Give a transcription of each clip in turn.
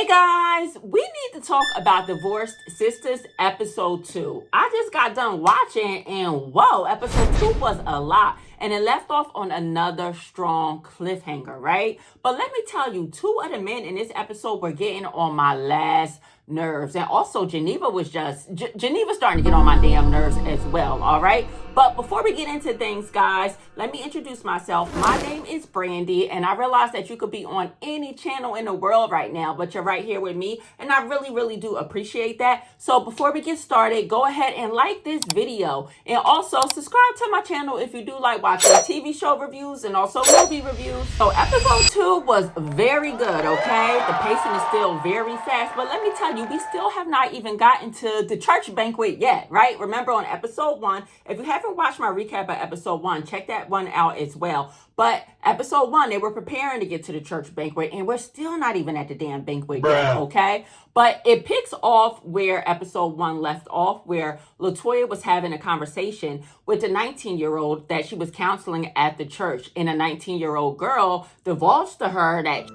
Guys, we need to talk about Divorced Sistas episode 2. I just got done watching and whoa, episode 2 was a lot. And it left off on another strong cliffhanger, right? But let me tell you, 2 of the men in this episode were getting on my last nerves. And also Geneva was Geneva's starting to get on my damn nerves as well, all right? But before we get into things, guys, let me introduce myself. My name is Brandi, and I realize that you could be on any channel in the world right now, but you're right here with me, and I really do appreciate that. So before we get started, go ahead and like this video, and also subscribe to my channel if you do like watching TV show reviews and also movie reviews. So episode 2 was very good, okay? The pacing is still very fast, but let me tell you, we still have not even gotten to the church banquet yet, right? Remember on episode 1, if you haven't watched my recap of episode 1, check that one out as well. But episode 1, they were preparing to get to the church banquet, and we're still not even at the damn banquet yet, okay? But it picks off where episode 1 left off, where Letoya was having a conversation with the 19-year-old that she was counseling at the church, and a 19-year-old girl divulged to her that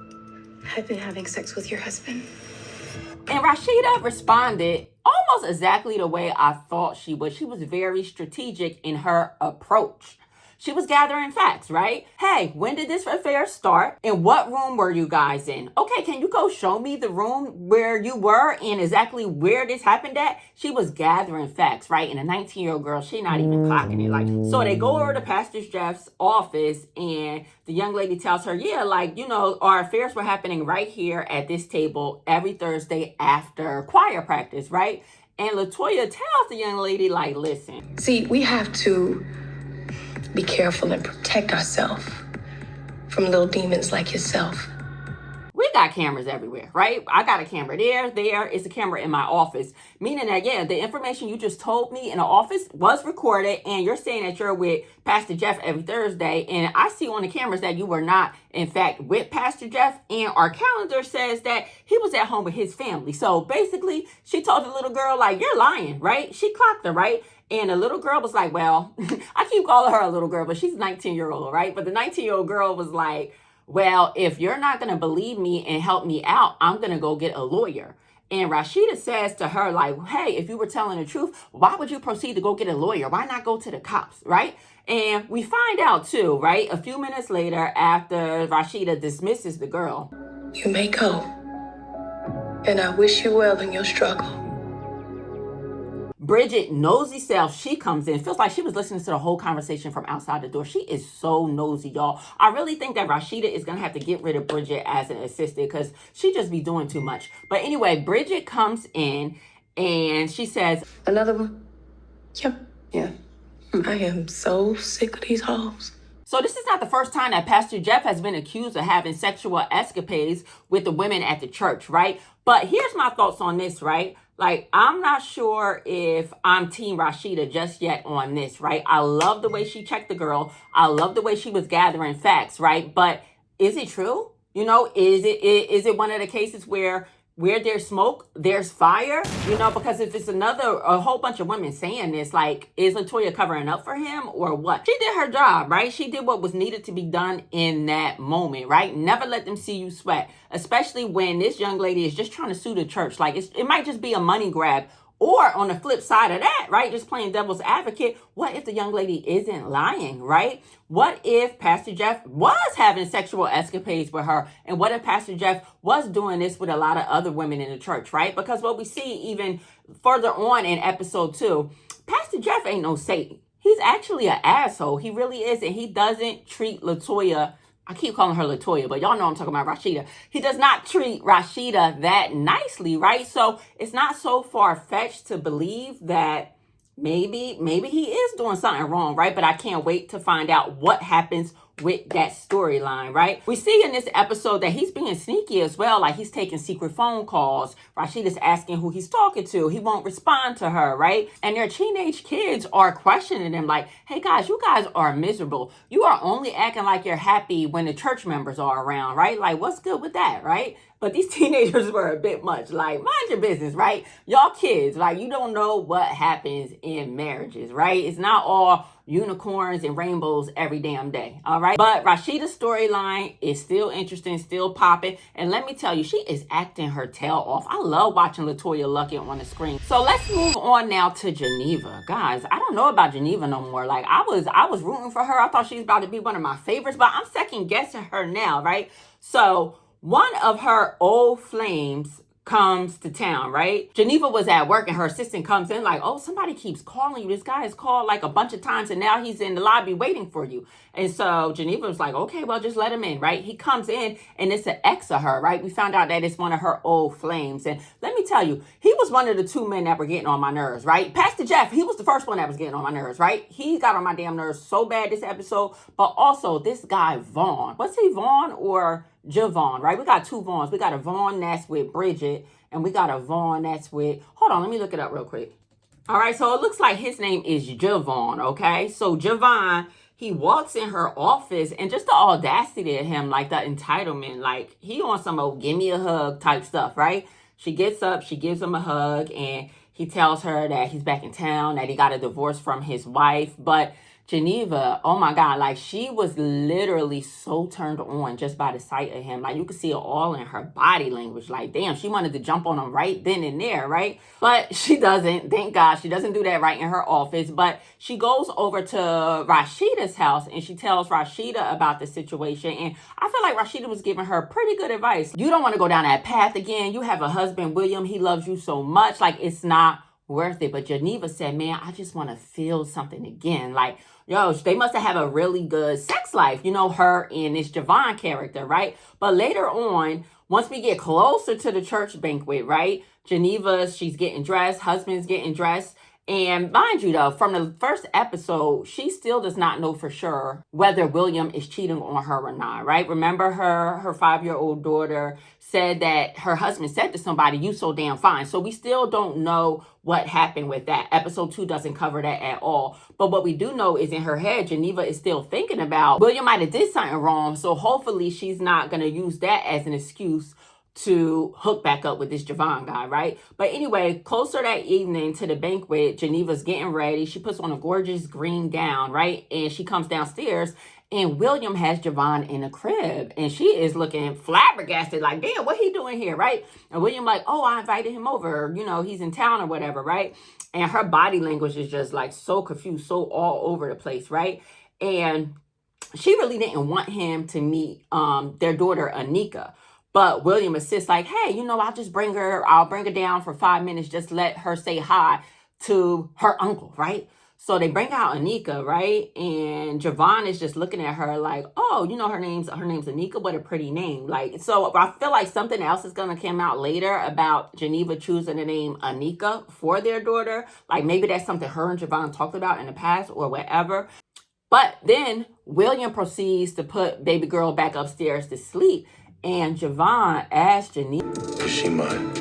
I've been having sex with your husband. And Rashida responded almost exactly the way I thought she would. She was very strategic in her approach. She was gathering facts, right? Hey, when did this affair start? And what room were you guys in? Okay, can you go show me the room where you were and exactly where this happened at? She was gathering facts, right? And a 19-year-old girl, she not even clocking it. Like, so they go over to Pastor Jeff's office, and the young lady tells her, yeah, like, you know, our affairs were happening right here at this table every Thursday after choir practice, right? And Letoya tells the young lady, like, listen. See, we have to be careful and protect ourselves from little demons like yourself. We got cameras everywhere, right? I got a camera there. It's a camera in my office. Meaning that, yeah, the information you just told me in the office was recorded, and you're saying that you're with Pastor Jeff every Thursday, and I see on the cameras that you were not, in fact, with Pastor Jeff, and our calendar says that he was at home with his family. So basically, she told the little girl, like, you're lying, right? She clocked her, right? And the little girl was like, well, I keep calling her a little girl, but she's a 19-year-old, right? But the 19-year-old girl was like, well, if you're not going to believe me and help me out, I'm going to go get a lawyer. And Rashida says to her, like, hey, if you were telling the truth, why would you proceed to go get a lawyer? Why not go to the cops, right? And we find out, too, right, a few minutes later after Rashida dismisses the girl. You may go, and I wish you well in your struggle. Bridget, nosy self, she comes in. Feels like she was listening to the whole conversation from outside the door. She is so nosy, y'all. I really think that Rashida is going to have to get rid of Bridget as an assistant because she just be doing too much. But anyway, Bridget comes in and she says, another one? Yep. Yeah. I am so sick of these hoes. So this is not the first time that Pastor Jeff has been accused of having sexual escapades with the women at the church, right? But here's my thoughts on this, right? Like, I'm not sure if I'm Team Rashida just yet on this, right? I love the way she checked the girl. I love the way she was gathering facts, right? But is it true? You know, is it one of the cases where there's smoke, there's fire? You know, because if it's a whole bunch of women saying this, like, is Letoya covering up for him or what? She did her job, right? She did what was needed to be done in that moment, right? Never let them see you sweat, especially when this young lady is just trying to sue the church. Like, it might just be a money grab. Or on the flip side of that, right, just playing devil's advocate, what if the young lady isn't lying, right? What if Pastor Jeff was having sexual escapades with her? And what if Pastor Jeff was doing this with a lot of other women in the church, right? Because what we see even further on in episode 2, Pastor Jeff ain't no Satan. He's actually an asshole. He really is. And he doesn't treat Letoya, I keep calling her Letoya, but y'all know I'm talking about Rashida. He does not treat Rashida that nicely, right? So it's not so far-fetched to believe that maybe he is doing something wrong, right? But I can't wait to find out what happens with that storyline, right? We see in this episode that he's being sneaky as well. Like, he's taking secret phone calls. Rashida's asking who he's talking to. He won't respond to her, right? And their teenage kids are questioning him like, hey guys, you guys are miserable. You are only acting like you're happy when the church members are around, right? Like, what's good with that, right? But these teenagers were a bit much. Like, mind your business, right? Y'all kids, like, you don't know what happens in marriages, right? It's not all unicorns and rainbows every damn day, all right? But Rashida's storyline is still interesting, still popping. And let me tell you, she is acting her tail off. I love watching Letoya Luckett on the screen. So let's move on now to Geneva. Guys, I don't know about Geneva no more. Like, I was rooting for her. I thought she was about to be one of my favorites, but I'm second guessing her now, right? So one of her old flames comes to town, right? Geneva was at work and her assistant comes in like, oh, somebody keeps calling you. This guy has called like a bunch of times and now he's in the lobby waiting for you. And so Geneva was like, okay, well, just let him in, right? He comes in and it's an ex of her, right? We found out that it's one of her old flames. And let me tell you, he was one of the two men that were getting on my nerves, right? Pastor Jeff, he was the first one that was getting on my nerves, right? He got on my damn nerves so bad this episode. But also this guy, Vaughn. Was he Vaughn or Javon, right? We got two Vaughns. We got a Vaughn that's with Bridget, and we got a Vaughn that's with, hold on, let me look it up real quick. All right, so it looks like his name is Javon, okay? So Javon, he walks in her office, and just the audacity of him, like the entitlement, like he on some old give me a hug type stuff, right? She gets up, she gives him a hug, and he tells her that he's back in town, that he got a divorce from his wife, but Geneva, oh my God, like she was literally so turned on just by the sight of him. Like you could see it all in her body language. Like, damn, she wanted to jump on him right then and there, right? But she doesn't, thank God. She doesn't do that right in her office. But she goes over to Rashida's house and she tells Rashida about the situation. And I feel like Rashida was giving her pretty good advice. You don't want to go down that path again. You have a husband, William. He loves you so much. Like, it's not worth it. But Geneva said, man, I just want to feel something again. Like, yo, they must have a really good sex life, you know, her and this Javon character, right? But later on, once we get closer to the church banquet, right? Geneva, she's getting dressed, husband's getting dressed. And mind you, though, from the first episode, she still does not know for sure whether William is cheating on her or not, right? Remember her 5-year-old daughter said that her husband said to somebody, you so damn fine. So we still don't know what happened with that. Episode 2 doesn't cover that at all. But what we do know is in her head, Geneva is still thinking about William might have did something wrong. So hopefully she's not going to use that as an excuse to hook back up with this Javon guy, right? But anyway, closer that evening to the banquet, Geneva's getting ready. She puts on a gorgeous green gown, right? And she comes downstairs and William has Javon in a crib and she is looking flabbergasted like, damn, what he doing here, right? And William like, oh, I invited him over. You know, he's in town or whatever, right? And her body language is just like so confused, so all over the place, right? And she really didn't want him to meet their daughter, Anika. But William insists like, hey, you know, I'll bring her down for 5 minutes. Just let her say hi to her uncle, right? So they bring out Anika, right? And Javon is just looking at her like, oh, you know, her name's Anika. What a pretty name. Like, so I feel like something else is going to come out later about Geneva choosing the name Anika for their daughter. Like maybe that's something her and Javon talked about in the past or whatever. But then William proceeds to put baby girl back upstairs to sleep. And Javon asked Geneva, is she mine?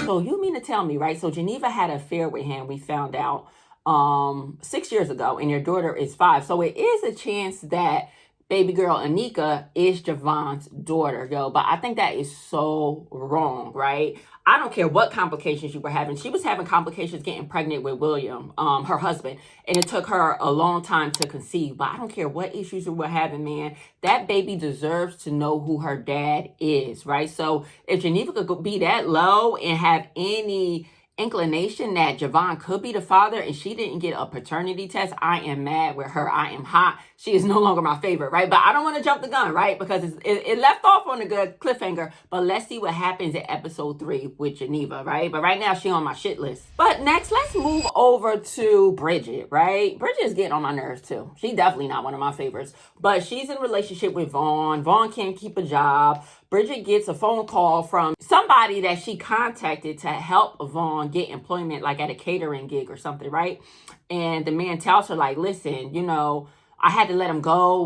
So you mean to tell me, right? So Geneva had an affair with him, we found out 6 years ago, and your daughter is 5. So it is a chance that baby girl Anika is Javon's daughter, yo. But I think that is so wrong, right? I don't care what complications you were having. She was having complications getting pregnant with William, her husband. And it took her a long time to conceive. But I don't care what issues you were having, man. That baby deserves to know who her dad is, right? So if Geneva could be that low and have any inclination that Javon could be the father and she didn't get a paternity test, I am mad with her. I am hot. She is no longer my favorite, right? But I don't want to jump the gun, right? Because it left off on a good cliffhanger. But let's see what happens in episode 3 with Geneva, right? But right now she on my shit list. But next, let's move over to Bridget, right? Bridget is getting on my nerves too. She definitely not one of my favorites. But she's in a relationship with Vaughn. Vaughn can't keep a job. Bridget gets a phone call from somebody that she contacted to help Vaughn get employment, like at a catering gig or something, right? And the man tells her, like, listen, you know, I had to let him go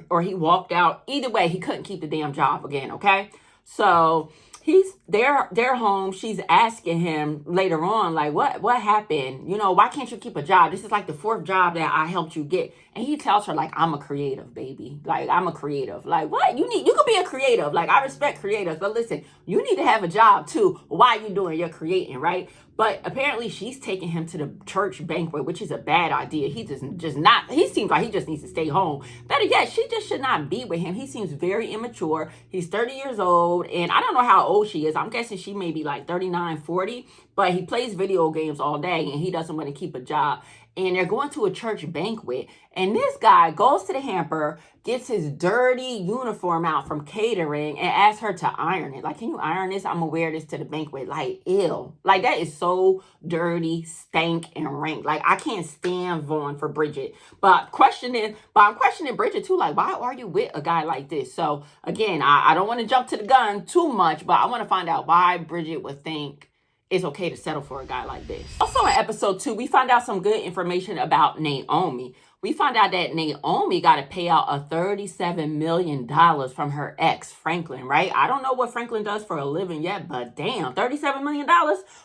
or he walked out. Either way, he couldn't keep the damn job again, okay? So they're home. She's asking him later on, like, what happened? You know, why can't you keep a job? This is like the 4th job that I helped you get. And he tells her, like, I'm a creative, baby. Like, I'm a creative. Like, what? You could be a creative. Like, I respect creatives, but listen, you need to have a job too. Why you doing? You're creating, right? But apparently she's taking him to the church banquet, which is a bad idea. He he seems like he just needs to stay home. Better yet, she just should not be with him. He seems very immature. He's 30 years old, and I don't know how old she is. I'm guessing she may be like 39, 40, but he plays video games all day, and he doesn't want to keep a job. And they're going to a church banquet, and this guy goes to the hamper, gets his dirty uniform out from catering, and asks her to iron it. Like, can you iron this? I'm gonna wear this to the banquet. Like, ew. Like, that is so dirty, stank, and rank. Like, I can't stand Vaughn for Bridget. But I'm questioning Bridget too. Like, why are you with a guy like this? So again, I don't want to jump to the gun too much, but I want to find out why Bridget would think it's okay to settle for a guy like this. Also in episode 2, we find out some good information about Naomi. We find out that Naomi got to pay out a $37 million from her ex, Franklin, right? I don't know what Franklin does for a living yet, but damn, $37 million,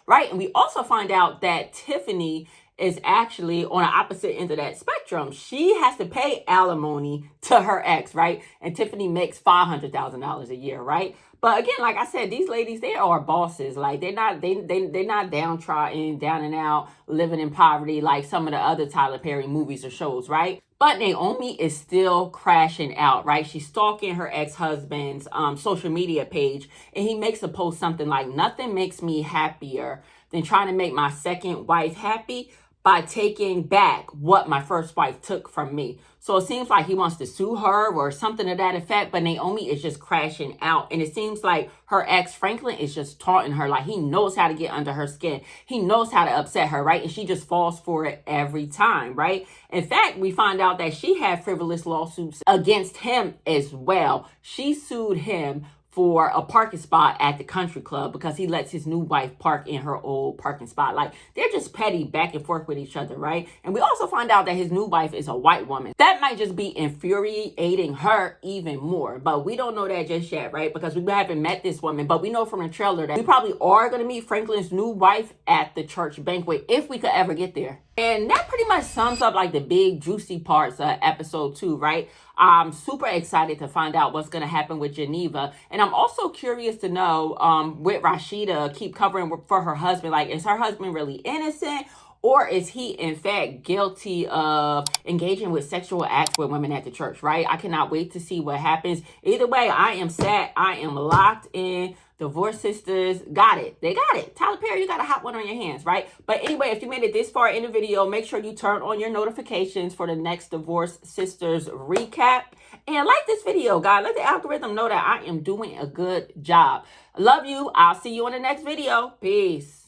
right? And we also find out that Tiffany is actually on the opposite end of that spectrum. She has to pay alimony to her ex, right? And Tiffany makes $500,000 a year, right? But again, like I said, these ladies, they are bosses. Like, they're not downtrodden, down and out, living in poverty like some of the other Tyler Perry movies or shows, right? But Naomi is still crashing out, right? She's stalking her ex-husband's social media page, and he makes a post something like, nothing makes me happier than trying to make my second wife happy by taking back what my first wife took from me. So it seems like he wants to sue her or something to that effect, but Naomi is just crashing out. And it seems like her ex, Franklin, is just taunting her. Like, he knows how to get under her skin. He knows how to upset her, right? And she just falls for it every time, right? In fact, we find out that she had frivolous lawsuits against him as well. She sued him for a parking spot at the country club because he lets his new wife park in her old parking spot. Like, they're just petty back and forth with each other, right? And we also find out that his new wife is a white woman. That might just be infuriating her even more, but we don't know that just yet, right? Because we haven't met this woman, but we know from the trailer that we probably are going to meet Franklin's new wife at the church banquet if we could ever get there. And that pretty much sums up like the big juicy parts of episode 2, right? I'm super excited to find out what's going to happen with Geneva. And I'm also curious to know with Rashida keep covering for her husband. Like, is her husband really innocent? Or is he, in fact, guilty of engaging with sexual acts with women at the church, right? I cannot wait to see what happens. Either way, I am set. I am locked in. Divorce Sisters got it. They got it. Tyler Perry, you got a hot one on your hands, right? But anyway, if you made it this far in the video, make sure you turn on your notifications for the next Divorce Sisters recap. And like this video, guys. Let the algorithm know that I am doing a good job. Love you. I'll see you on the next video. Peace.